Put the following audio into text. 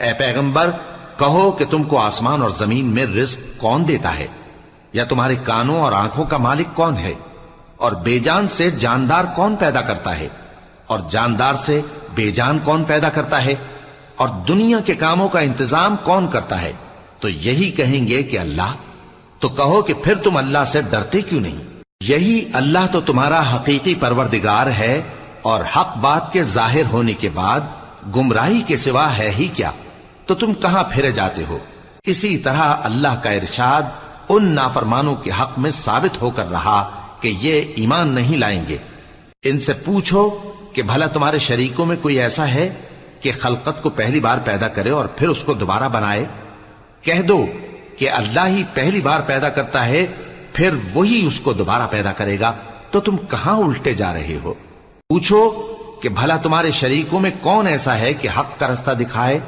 اے پیغمبر کہو کہ تم کو آسمان اور زمین میں رزق کون دیتا ہے؟ یا تمہارے کانوں اور آنکھوں کا مالک کون ہے؟ اور بے جان سے جاندار کون پیدا کرتا ہے؟ اور جاندار سے بے جان کون پیدا کرتا ہے؟ اور دنیا کے کاموں کا انتظام کون کرتا ہے؟ تو یہی کہیں گے کہ اللہ۔ تو کہو کہ پھر تم اللہ سے ڈرتے کیوں نہیں؟ یہی اللہ تو تمہارا حقیقی پروردگار ہے، اور حق بات کے ظاہر ہونے کے بعد گمراہی کے سوا ہے ہی کیا؟ تو تم کہاں پھرے جاتے ہو؟ اسی طرح اللہ کا ارشاد ان نافرمانوں کے حق میں ثابت ہو کر رہا کہ یہ ایمان نہیں لائیں گے۔ ان سے پوچھو کہ بھلا تمہارے شریکوں میں کوئی ایسا ہے کہ خلقت کو پہلی بار پیدا کرے اور پھر اس کو دوبارہ بنائے؟ کہہ دو کہ اللہ ہی پہلی بار پیدا کرتا ہے، پھر وہی اس کو دوبارہ پیدا کرے گا، تو تم کہاں الٹے جا رہے ہو؟ پوچھو کہ بھلا تمہارے شریکوں میں کون ایسا ہے کہ حق کا رستہ دکھائے